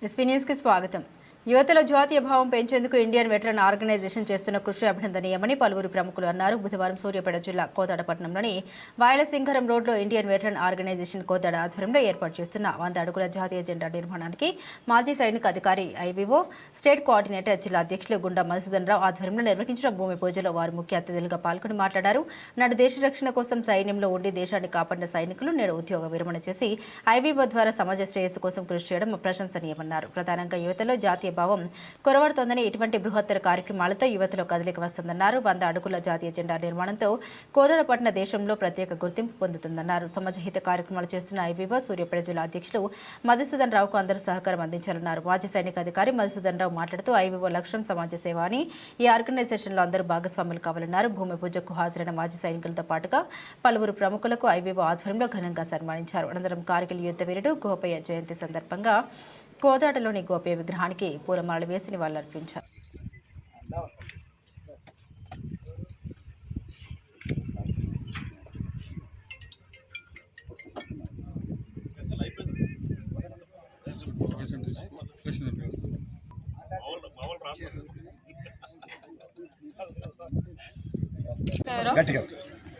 SP news కి స్వాగతం. యువతలో జాతీయ భావం పెంచేందుకు ఇండియన్ వెటరన్ ఆర్గనైజేషన్ చేస్తున్న కృషి అభినందనీయమని పలువురు ప్రముఖులు అన్నారు. బుధవారం సూర్యాపేట జిల్లా కోదాడపట్నంలోని వాయలసింగరం రోడ్లో ఇండియన్ వెటరన్ ఆర్గనైజేషన్ కోదాడ ఆధ్వర్యంలో ఏర్పాటు చేస్తున్న 100 అడుగుల జాతీయ జెండా నిర్మాణానికి మాజీ సైనిక అధికారి ఐవీఓ స్టేట్ కోఆర్డినేటర్ జిల్లా అధ్యక్షులు గుండా మధుసూదన్ రావు ఆధ్వర్యంలో నిర్వహించిన భూమి పూజలో వారు ముఖ్య అతిథులుగా పాల్గొని మాట్లాడారు. నాడు దేశ రక్షణ కోసం సైన్యంలో ఉండి దేశాన్ని కాపాడిన సైనికులు నేడు ఉద్యోగ విరమణ చేసి ఐవీఓ ద్వారా సమాజ శ్రేయస్సు కోసం కృషి చేయడం ప్రశంసనీయమన్నారు. ప్రధానంగా యువతలో జాతీయ భావం కొరవడుతోందని ఇటువంటి బృహత్తర కార్యక్రమాలతో యువతలో కదలిక వస్తుందన్నారు. 100 అడుగుల జాతీయ జెండా నిర్మాణంతో కోదాడపట్న దేశంలో ప్రత్యేక గుర్తింపు పొందుతుందన్నారు. సమాజహిత కార్యక్రమాలు చేస్తున్న ఐవీఓ సూర్యాపేట జిల్లా అధ్యక్షులు మధుసూదన్ రావుకు అందరూ సహకారం అందించాలన్నారు. మాజీ సైనిక అధికారి మధుసూదన్ రావు మాట్లాడుతూ ఐవీఓ లక్ష్యం సమాజ సేవ అని, ఈ ఆర్గనైజేషన్లో అందరూ భాగస్వాములు కావాలన్నారు. భూమి పూజకు హాజరైన మాజీ సైనికులతో పాటుగా పలువురు ప్రముఖులకు ఐవీఓ ఆధ్వర్యంలో ఘనంగా సన్మానించారు. అనంతరం కార్గిల్ యుద్ధ వీరుడు గోపయ్య జయంతి సందర్భంగా కోదాడలోని గోపయ్య విగ్రహానికి పూలమాలలు వేసి నివాళులర్పించారు.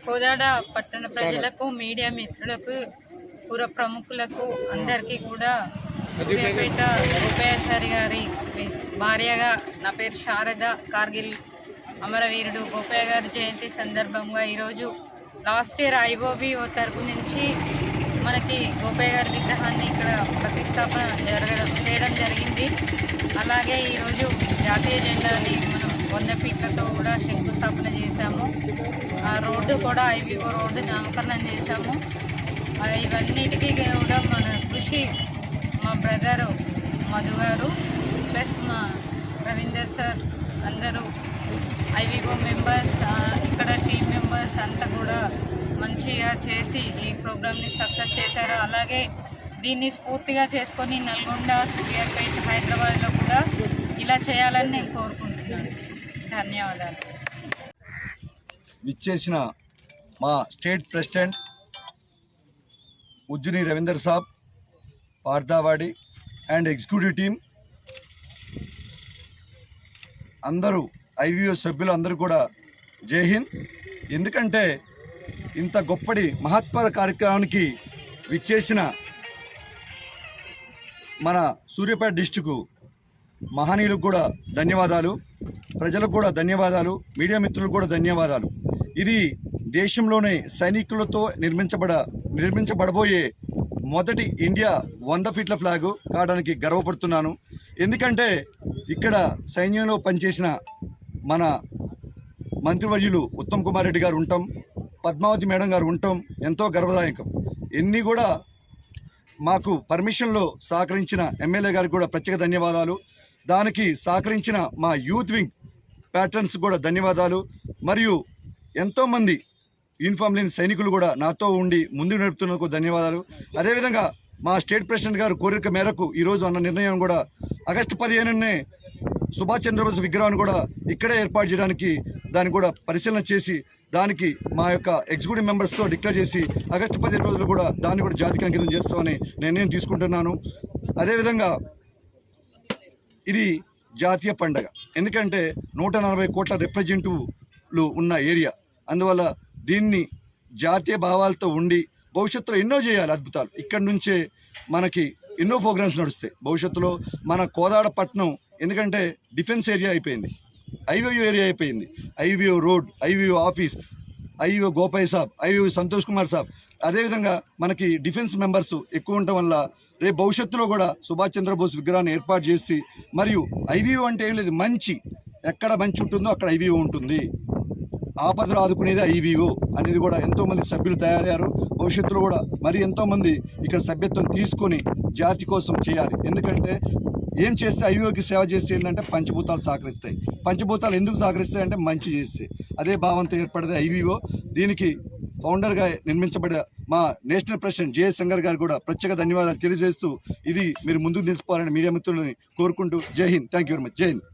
కోదాడ పట్టణ ప్రజలకు, మీడియా మిత్రులకు, పుర ప్రముఖులకు అందరికీ కూడా సూర్యాపేట గోపయాచారి గారి భార్యగా నా పేరు శారద, కార్గిల్ అమరవీరుడు గోపయ్య గారి జయంతి సందర్భంగా ఈరోజు లాస్ట్ ఇయర్ ఐఓబిఓ తరపు నుంచి మనకి గోపయ్య గారి విగ్రహాన్ని ఇక్కడ ప్రతిష్టాపన చేయడం జరిగింది. అలాగే ఈరోజు జాతీయ జెండాని మనం 100 ఫీట్లతో కూడా శంకుస్థాపన చేశాము. ఆ రోడ్డు కూడా ఐవీఓ రోడ్డు నామకరణం చేశాము. ఇవన్నిటికీ కూడా మన కృషి మా బ్రదరు మధు గారు ప్లస్ మా రవీందర్ సార్, అందరూ ఐవీఓ మెంబర్స్, ఇక్కడ టీమ్ మెంబర్స్ అంతా కూడా మంచిగా చేసి ఈ ప్రోగ్రామ్ని సక్సెస్ చేశారు. అలాగే దీన్ని స్ఫూర్తిగా చేసుకొని నల్గొండ, సూర్యాపేట, హైదరాబాద్లో కూడా ఇలా చేయాలని నేను కోరుకుంటున్నాను. ధన్యవాదాలు. విచ్చేసిన మా స్టేట్ ప్రెసిడెంట్ ఉజ్జుని రవీందర్ సాబ్, పార్థావాడి అండ్ ఎగ్జిక్యూటివ్ టీమ్ అందరూ, ఐవీఓ సభ్యులు అందరూ కూడా జై హింద్. ఎందుకంటే ఇంత గొప్పటి మహత్వర కార్యక్రమానికి విచ్చేసిన మన సూర్యాపేట డిస్టిక్ మహనీయులకు కూడా ధన్యవాదాలు, ప్రజలకు కూడా ధన్యవాదాలు, మీడియా మిత్రులకు కూడా ధన్యవాదాలు. ఇది దేశంలోనే సైనికులతో నిర్మించబడబోయే మొదటి ఇండియా 100 ఫీట్ల ఫ్లాగ్ కావడానికి గర్వపడుతున్నాను. ఎందుకంటే ఇక్కడ సైన్యంలో పనిచేసిన మన మంత్రివర్యులు ఉత్తమ్ కుమార్ రెడ్డి గారు ఉండటం, పద్మావతి మేడం గారు ఉండటం ఎంతో గర్వదాయకం. ఎన్ని కూడా మాకు పర్మిషన్లో సహకరించిన ఎమ్మెల్యే గారికి కూడా ప్రత్యేక ధన్యవాదాలు. దానికి సహకరించిన మా యూత్ వింగ్ ప్యాట్రన్స్ కూడా ధన్యవాదాలు. మరియు ఎంతోమంది యూనిఫామ్ లేని సైనికులు కూడా నాతో ఉండి ముందుకు నడుపుతున్నందుకు ధన్యవాదాలు. అదేవిధంగా మా స్టేట్ ప్రెసిడెంట్ గారు కోరిక మేరకు ఈరోజు అన్న నిర్ణయం కూడా ఆగస్టు 15నే సుభాష్ చంద్రబోస్ విగ్రహాన్ని కూడా ఇక్కడే ఏర్పాటు చేయడానికి దాన్ని కూడా పరిశీలన చేసి దానికి మా యొక్క ఎగ్జిక్యూటివ్ మెంబర్స్తో డిక్లేర్ చేసి ఆగస్టు 15 రోజులు కూడా దాన్ని కూడా జాతికి అంకితం చేస్తామని నిర్ణయం తీసుకుంటున్నాను. అదేవిధంగా ఇది జాతీయ పండగ, ఎందుకంటే 140 కోట్ల రిప్రజెంటేటివ్లు ఉన్న ఏరియా. అందువల్ల దీన్ని జాతీయ భావాలతో ఉండి భవిష్యత్తులో ఎన్నో చేయాలి అద్భుతాలు. ఇక్కడి నుంచే మనకి ఎన్నో ప్రోగ్రామ్స్ నడుస్తాయి భవిష్యత్తులో. మన కోదాడపట్నం ఎందుకంటే డిఫెన్స్ ఏరియా అయిపోయింది, ఐవీఓ ఏరియా అయిపోయింది. IVO road, IVO office, IVO Gopayya సాబ్, ఐవీఓ సంతోష్ కుమార్ సాబ్, అదేవిధంగా మనకి డిఫెన్స్ మెంబర్స్ ఎక్కువ ఉండటం వల్ల రేపు భవిష్యత్తులో కూడా సుభాష్ చంద్రబోస్ విగ్రహాన్ని ఏర్పాటు చేసి, మరియు ఐవీఓ అంటే ఏం లేదు, మంచి ఎక్కడ మంచి ఉంటుందో అక్కడ ఐవీఓ ఉంటుంది. ఆపదలు ఆదుకునేది ఐవీఓ అనేది కూడా ఎంతోమంది సభ్యులు తయారయ్యారు. భవిష్యత్తులో కూడా మరి ఎంతోమంది ఇక్కడ సభ్యత్వం తీసుకొని జాతి కోసం చేయాలి. ఎందుకంటే ఏం చేస్తే ఐవీఓకి సేవ చేస్తే ఏంటంటే పంచభూతాలు సహకరిస్తాయి. పంచభూతాలు ఎందుకు సహకరిస్తాయి అంటే మంచి చేస్తే. అదే భావంతో ఏర్పడేది ఐవీఓ. దీనికి ఫౌండర్గా నిర్మించబడే మా నేషనల్ ప్రెసిడెంట్ జేఎస్ శంకర్ గారు కూడా ప్రత్యేక ధన్యవాదాలు తెలియజేస్తూ ఇది మీరు ముందుకు తీసుకోవాలని మీడియా మిత్రులని కోరుకుంటూ జై Hind. Thank you very much. జై హింద్.